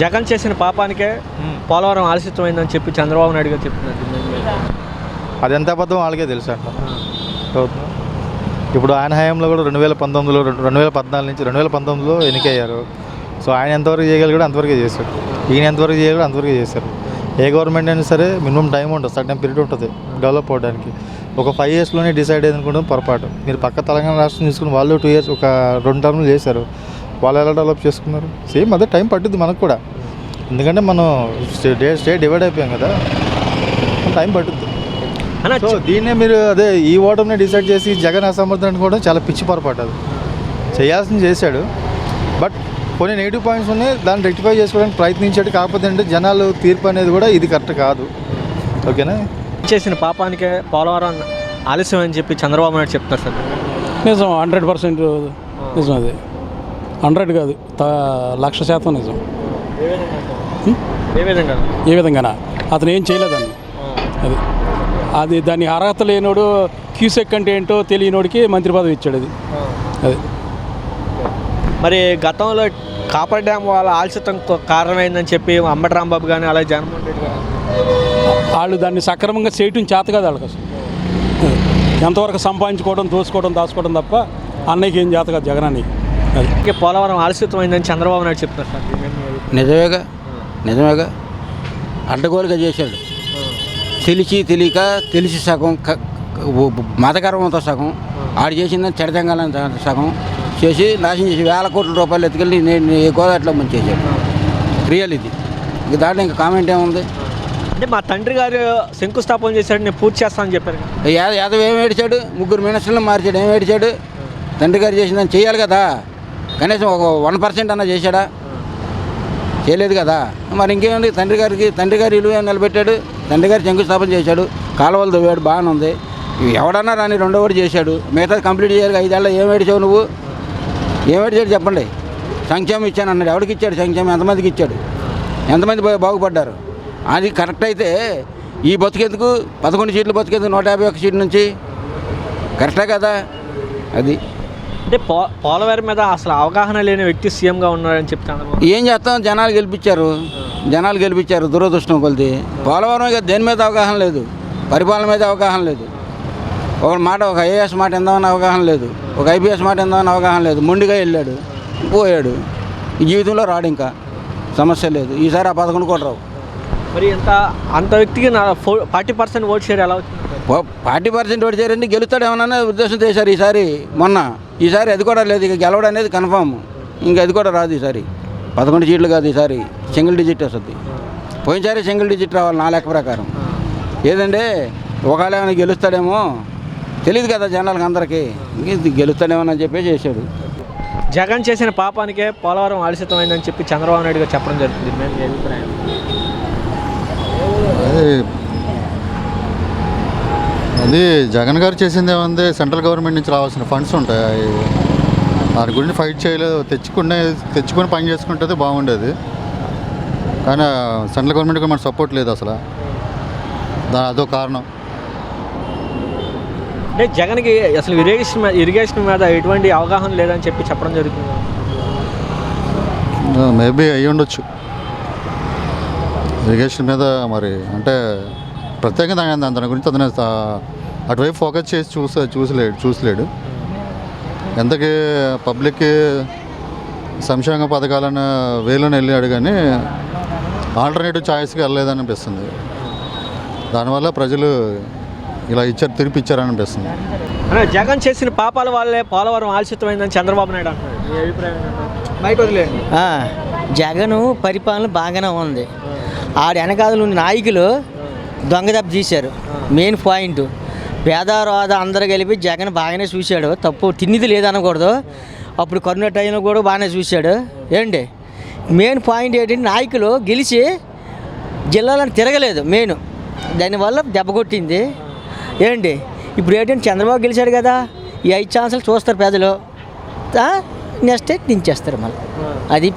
జగన్ చేసిన పాపానికే పోలవరం ఆలస్యమైందని చెప్పి చంద్రబాబు నాయుడు గారు చెప్తున్నారు. అది ఎంత అబద్ధం వాళ్ళకే తెలుసు అట్లా. ఇప్పుడు ఆయన హయాంలో కూడా 2019లో 2014 నుంచి 2019లో ఎన్నికయ్యారు. సో ఆయన ఎంతవరకు చేయగలిగాడు అంతవరకే చేశారు. ఈయన ఎంతవరకు చేయగలడు అంతవరకు చేశారు. ఏ గవర్నమెంట్ అయినా సరే మినిమం టైం ఉంటుంది, సర్టన్ పీరియడ్ ఉంటుంది డెవలప్ అవ్వడానికి. ఒక 5 yearsలోనే డిసైడ్ అయ్యింది అనుకోవడం పొరపాటు. మీరు పక్క తెలంగాణ రాష్ట్రం తీసుకుని వాళ్ళు 2 years ఒక 2 terms చేశారు. వాళ్ళు ఎలా డెవలప్ చేసుకున్నారు? సేమ్ అదే టైం పట్టుద్ది మనకు కూడా. ఎందుకంటే మనం స్టేట్ డివైడ్ అయిపోయాం కదా, టైం పట్టుద్ది. సో దీన్నే మీరు అదే ఈ ఓటమిని డిసైడ్ చేసి జగన్ అసమర్థం అనుకోవడం చాలా పిచ్చి పొరపాటు. అది చేయాల్సింది చేశాడు, బట్ కొన్ని నెగిటివ్ పాయింట్స్ ఉన్నాయి, దాన్ని రెక్టిఫై చేసుకోవడానికి ప్రయత్నించాడు. కాకపోతే అంటే జనాలు తీర్పు అనేది కూడా ఇది కరెక్ట్ కాదు. ఓకేనా? చేసిన పాపానికే పోలవరం ఆలస్యం అని చెప్పి చంద్రబాబు నాయుడు చెప్తున్నారు సార్. నిజం, 100% నిజం. అది 100 కాదు, 1,00,000% నిజం. ఏ విధంగానా? అతను ఏం చేయలేదండి. అది దాని అర్హత లేనోడు క్యూసెక్ అంటే ఏంటో తెలియనోడికి మంత్రి పదవి ఇచ్చాడు. అది మరి గతంలో కాపర్ డ్యామ్ వాళ్ళ ఆలస్యం కారణమైందని చెప్పి అంబటి రాంబాబు కానీ అలాగే జగన్మోహన్ రెడ్డి గారు వాళ్ళు దాన్ని సక్రమంగా చేయటం చేత కాదు వాళ్ళకి. అసలు ఎంతవరకు సంపాదించుకోవడం, దోసుకోవడం, దాచుకోవడం తప్ప అన్నయ్యకి ఏం చేత కాదు జగనాన్ని. అది పోలవరం ఆలస్యమైందని చంద్రబాబు నాయుడు చెప్తున్నారు సార్. నిజమేగా అడ్డగోలుగా చేశాడు. తెలిసి సగం, మతగర్వంతో సగం, ఆడు చేసిందని చెడతంగాలని సగం చేసి నాశనం చేసి వేల కోట్ల రూపాయలు ఎత్తుకెళ్ళి నేను గోదావరిలో ముందు చేశాడు. రియల్ ఇది. ఇంక దాంట్లో ఇంకా కామెంట్ ఏముంది? అంటే మా తండ్రి గారు శంకుస్థాపన చేశాడు, నేను పూర్తి చేస్తానని చెప్పారు. యాదవ్ ఏం ఏడిచాడు? 3 మినిస్టర్లు మార్చాడు. ఏం ఏడిచాడు? తండ్రి గారు చేసిందని చేయాలి కదా, కనీసం ఒక 1% అన్నా చేశాడా? చేయలేదు కదా. మరి ఇంకేముంది? తండ్రి గారి ఇల్లు నిలబెట్టాడు, తండ్రి గారు శంకుస్థాపన చేశాడు, కాలువలు తవ్వాడు, బాగానే ఉంది. ఎవడన్నా రాని 2వ వాడు చేశాడు, మిగతాది కంప్లీట్ చేయాలి. 5 ఏళ్ళ ఏం ఏడిచావు నువ్వు? ఏం ఏడిచాడు చెప్పండి? సంక్షేమం ఇచ్చాను అన్నాడు. ఎవరికి ఇచ్చాడు సంక్షేమం? ఎంతమందికి ఇచ్చాడు? ఎంతమంది బాగుపడ్డారు? అది కరెక్ట్ అయితే ఈ బతుకెందుకు? 11 సీట్లు బతుకెందుకు 151 సీట్ల నుంచి? కరెక్టే కదా అది. అంటే పోలవరం మీద అసలు అవగాహన లేని వ్యక్తి సీఎంగా ఉన్నారని చెప్తాను. ఏం చేస్తాం? జనాలు గెలిపించారు. దురదృష్టం కొలిది. పోలవరం ఇక దేని మీద అవగాహన లేదు, పరిపాలన మీద అవగాహన లేదు. ఒక ఐఏఎస్ మాట ఎందామని అవగాహన లేదు, ఒక ఐపీఎస్ మాట ఎందామని అవగాహన లేదు. మొండిగా వెళ్ళాడు, పోయాడు. ఈ జీవితంలో రాడు, ఇంకా సమస్య లేదు. ఈసారి ఆ 11 కూడా రావు. మరి అంత వ్యక్తికి 40% ఓట్ షేర్ ఎలా వచ్చింది? 40% ఓటు చేయండి, గెలుస్తాడేమన్నా ఉద్దేశంతో చేశారు ఈసారి అది కూడా లేదు. ఇక గెలవడం అనేది కన్ఫామ్. ఇంకా అది కూడా రాదు ఈసారి. 11 సీట్లు కాదు, ఈసారి సింగిల్ డిజిట్ వస్తుంది. పోయినసారి సింగిల్ డిజిట్ రావాలి నా లెక్క ప్రకారం. ఏదంటే ఒకవేళ ఏమైనా గెలుస్తాడేమో తెలియదు కదా జనాలకు అందరికీ. గెలుస్తాడేమో అని చెప్పి చేశాడు. జగన్ చేసిన పాపానికే పోలవరం ఆలస్యమైందని చెప్పి చంద్రబాబు నాయుడు గారు చెప్పడం జరుగుతుంది. మీ అభిప్రాయం? అది జగన్ గారు చేసింది ఏముంది? సెంట్రల్ గవర్నమెంట్ నుంచి రావాల్సిన ఫండ్స్ ఉంటాయి, దాని గురించి ఫైట్ చేయలేదు. తెచ్చుకొని పని చేసుకుంటే బాగుండేది. కానీ సెంట్రల్ గవర్నమెంట్కి మన సపోర్ట్ లేదు అసలు. అదో కారణం. అంటే జగన్కి అసలు ఇరిగేషన్ మీద ఎటువంటి అవగాహన లేదని చెప్పి చెప్పడం జరుగుతుంది. మేబీ అయ్యి ఉండొచ్చు. ఇరిగేషన్ మీద మరి అంటే ప్రత్యేకంగా దాని గురించి అతను అటువైపు ఫోకస్ చేసి చూసలేడు. ఎంతకీ పబ్లిక్కి సంక్షేమ పథకాలను వేలోనే వెళ్ళాడు, కానీ ఆల్టర్నేటివ్ ఛాయిస్కి వెళ్ళలేదని అనిపిస్తుంది. దానివల్ల ప్రజలు ఇలా తిరిపిచ్చారని అనిపిస్తుంది. జగన్ చేసిన పాపాల వల్లే పోలవరం ఆలస్యమైందని చంద్రబాబు నాయుడు అంటున్నాడు. జగన్ పరిపాలన బాగానే ఉంది. ఆడ వెనకాల నాయకులు దొంగదెబ్బ తీశారు. మెయిన్ పాయింట్ పేదవాద అందరూ కలిపి జగన్ బాగానే చూశాడు. తప్పు తిన్నిది లేదనకూడదు. అప్పుడు కరోనా టైంలో కూడా బాగానే చూశాడు. ఏంటి మెయిన్ పాయింట్ ఏంటంటే నాయకులు గెలిచి జిల్లాలను తిరగలేదు. మెయిన్ దానివల్ల దెబ్బ కొట్టింది. ఏంటి ఇప్పుడు ఏంటంటే చంద్రబాబు గెలిచాడు కదా, ఈ 5 ఛాన్సులు చూస్తారు ప్రజలు, నెక్స్ట్ దించేస్తారు మళ్ళీ. అది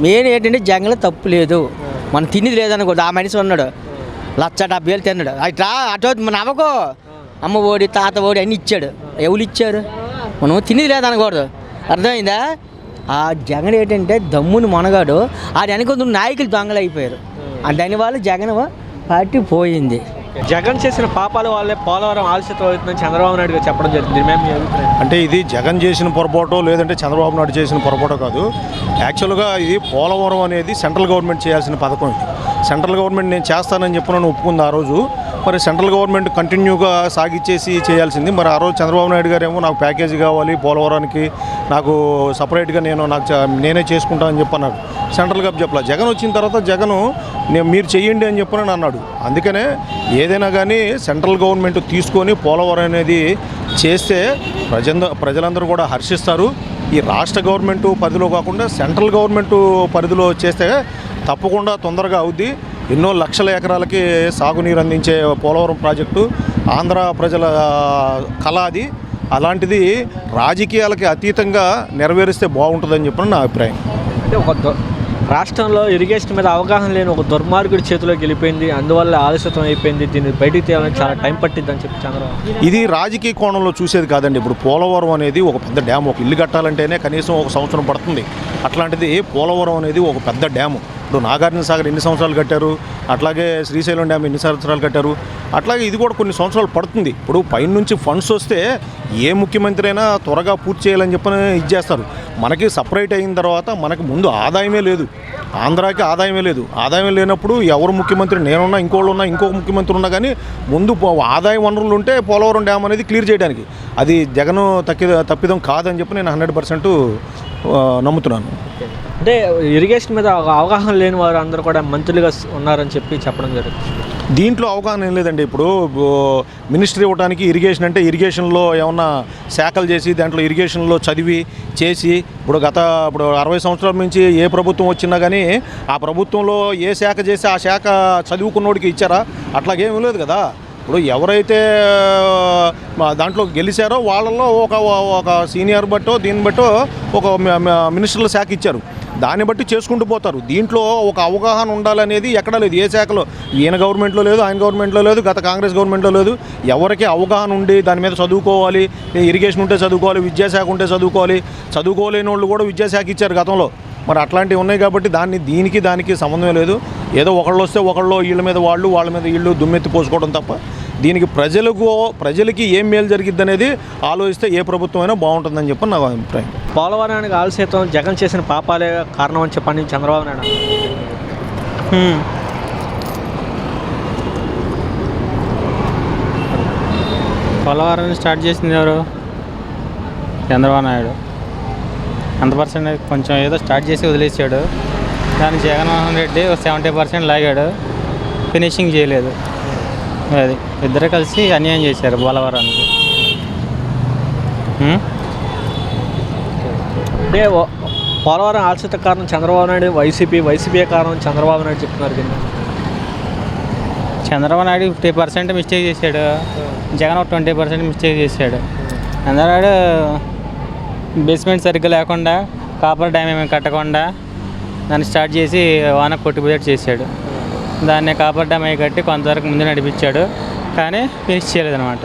మెయిన్ ఏంటంటే జగన్లో తప్పు లేదు. మనం తినేది లేదనకూడదు. ఆ మనిషి ఉన్నాడు 1,70,000 తిన్నాడు. అటు నవ్వకో. అమ్మ ఓడి తాత ఓడి అన్నీ ఇచ్చాడు. ఎవరు ఇచ్చారు? మనం తినేది లేదనకూడదు. అర్థమైందా? ఆ జగన్ ఏంటంటే దమ్ముని మనగాడు ఆడు వెనక నాయకులు దొంగలు అయిపోయారు. దానివల్ల జగన్ పార్టీ పోయింది. జగన్ చేసిన పాపాల వల్లే పోలవరం ఆలస్యం అవుతుందని చంద్రబాబు నాయుడు గారు చెప్పడం జరిగింది. దీని మీద మీ అభిప్రాయం? అంటే ఇది జగన్ చేసిన పొరపాటు లేదంటే చంద్రబాబు నాయుడు చేసిన పొరపాటు కాదు. యాక్చువల్గా ఇది పోలవరం అనేది సెంట్రల్ గవర్నమెంట్ చేయాల్సిన పథకం. ఇది సెంట్రల్ గవర్నమెంట్ నేను చేస్తానని చెప్పిన ఒప్పుకుంది ఆ రోజు. మరి సెంట్రల్ గవర్నమెంట్ కంటిన్యూగా సాగిచ్చేసి చేయాల్సింది. మరి ఆ రోజు చంద్రబాబు నాయుడు గారు ఏమో నాకు ప్యాకేజీ కావాలి పోలవరానికి, నాకు సపరేట్గా నేనే చేసుకుంటానని చెప్పన్నాడు. సెంట్రల్ గవర్నమెంట్ చెప్పలా. జగన్ వచ్చిన తర్వాత జగన్ మీరు చెయ్యండి అని చెప్పని అన్నాడు. అందుకనే ఏదైనా కానీ సెంట్రల్ గవర్నమెంట్ తీసుకొని పోలవరం అనేది చేస్తే ప్రజలందరూ కూడా హర్షిస్తారు. ఈ రాష్ట్ర గవర్నమెంట్ పరిధిలో కాకుండా సెంట్రల్ గవర్నమెంట్ పరిధిలో చేస్తే తప్పకుండా తొందరగా అవుద్ది. ఎన్నో లక్షల ఎకరాలకి సాగునీరు అందించే పోలవరం ప్రాజెక్టు ఆంధ్ర ప్రజల కళ అది. అలాంటిది రాజకీయాలకి అతీతంగా నెరవేరిస్తే బాగుంటుందని చెప్పిన నా అభిప్రాయం. అంటే ఒక రాష్ట్రంలో ఇరిగేషన్ మీద అవగాహన లేని ఒక దుర్మార్గుడి చేతిలోకి వెళ్ళిపోయింది, అందువల్ల ఆలస్యం అయిపోయింది, దీన్ని బయటికి తీయాలని చాలా టైం పట్టిద్దని చెప్పి చంద్రబాబు. ఇది రాజకీయ కోణంలో చూసేది కాదండి. ఇప్పుడు పోలవరం అనేది ఒక పెద్ద డ్యామ్. ఒక ఇల్లు కట్టాలంటేనే కనీసం 1 సంవత్సరం పడుతుంది. అట్లాంటిది పోలవరం అనేది ఒక పెద్ద డ్యాము. ఇప్పుడు నాగార్జున సాగర్ ఎన్ని సంవత్సరాలు కట్టారు, అట్లాగే శ్రీశైలం డ్యామ్ ఎన్ని సంవత్సరాలు కట్టారు, అట్లాగే ఇది కూడా కొన్ని సంవత్సరాలు పడుతుంది. ఇప్పుడు పైనుంచి ఫండ్స్ వస్తే ఏ ముఖ్యమంత్రి అయినా త్వరగా పూర్తి చేయాలని చెప్పని ఇచ్చేస్తారు. మనకి సపరేట్ అయిన తర్వాత మనకి ముందు ఆదాయమే లేదు, ఆంధ్రాకి ఆదాయమే లేదు. ఆదాయం లేనప్పుడు ఎవరు ముఖ్యమంత్రి, నేనున్నా ఇంకోళ్ళు ఉన్నా ఇంకొక ముఖ్యమంత్రి ఉన్నా కానీ ముందు ఆదాయ వనరులు ఉంటే పోలవరం డ్యామ్ అనేది క్లియర్ చేయడానికి అది జగన్ తప్పిదం కాదని చెప్పి నేను 100% నమ్ముతున్నాను. అంటే ఇరిగేషన్ మీద అవగాహన లేని వారు అందరూ కూడా మంత్రులుగా ఉన్నారని చెప్పడం జరుగుతుంది. దీంట్లో అవగాహన ఏం లేదండి. ఇప్పుడు మినిస్ట్రీ ఇవ్వడానికి ఇరిగేషన్ అంటే ఇరిగేషన్లో ఏమన్నా శాఖలు చేసి దాంట్లో ఇరిగేషన్లో చదివి చేసి ఇప్పుడు 60 సంవత్సరాల నుంచి ఏ ప్రభుత్వం వచ్చినా కానీ ఆ ప్రభుత్వంలో ఏ శాఖ చేసి ఆ శాఖ చదువుకున్నోడికి ఇచ్చారా? అట్లాగేమీ లేదు కదా. ఇప్పుడు ఎవరైతే దాంట్లో గెలిచారో వాళ్ళల్లో ఒక సీనియర్ బట్టో దీన్ని బట్టో ఒక మినిస్టర్ల శాఖ ఇచ్చారు. దాన్ని బట్టి చేసుకుంటూ పోతారు. దీంట్లో ఒక అవగాహన ఉండాలనేది ఎక్కడా లేదు. ఏ శాఖలో, ఈయన గవర్నమెంట్లో లేదు, ఆయన గవర్నమెంట్లో లేదు, గత కాంగ్రెస్ గవర్నమెంట్లో లేదు. ఎవరికి అవగాహన ఉండి దాని మీద చదువుకోవాలి, ఇరిగేషన్ ఉంటే చదువుకోవాలి, విద్యాశాఖ ఉంటే చదువుకోవాలి, చదువుకోలేని వాళ్ళు కూడా విద్యాశాఖ ఇచ్చారు గతంలో. మరి అట్లాంటివి ఉన్నాయి కాబట్టి దానికి సంబంధం లేదు. ఏదో ఒకళ్ళు వస్తే ఒకళ్ళు వీళ్ళ మీద వాళ్ళ మీద వీళ్ళు దుమ్మెత్తి పోసుకోవడం తప్ప దీనికి ప్రజలకి ఏం మేలు జరిగిద్ది అనేది ఆలోచిస్తే ఏ ప్రభుత్వం అయినా బాగుంటుందని చెప్పి నా అభిప్రాయం. పోలవరానికి ఆలస్యం జగన్ చేసిన పాపాలే కారణం అని చెప్పని చంద్రబాబు నాయుడు. పోలవరాన్ని స్టార్ట్ చేసింది ఎవరు? చంద్రబాబు నాయుడు. 100% కొంచెం ఏదో స్టార్ట్ చేసి వదిలేసాడు. దాన్ని జగన్మోహన్ రెడ్డి 70% లాగాడు, ఫినిషింగ్ చేయలేదు. అది ఇద్దరు కలిసి అన్యాయం చేశారు పోలవరానికి. అంటే పోలవరం ఆలస్యత కారణం చంద్రబాబు నాయుడు, వైసీపీ కారణం చంద్రబాబు నాయుడు చెప్తున్నారు కింద. చంద్రబాబు నాయుడు 50% మిస్టేక్ చేశాడు, జగన్ 20% మిస్టేక్ చేశాడు. చంద్రబాబు బేస్మెంట్ సరిగ్గా లేకుండా, కాపర్ డ్యామ్ ఏమి కట్టకుండా దాన్ని స్టార్ట్ చేసి వాన కొట్టిపోయేట్టు చేశాడు. దాన్ని కాపర్ డ్యామ్ అవి కట్టి కొంతవరకు ముందు నడిపించాడు, కానీ ఫినిష్ చేయలేదన్నమాట.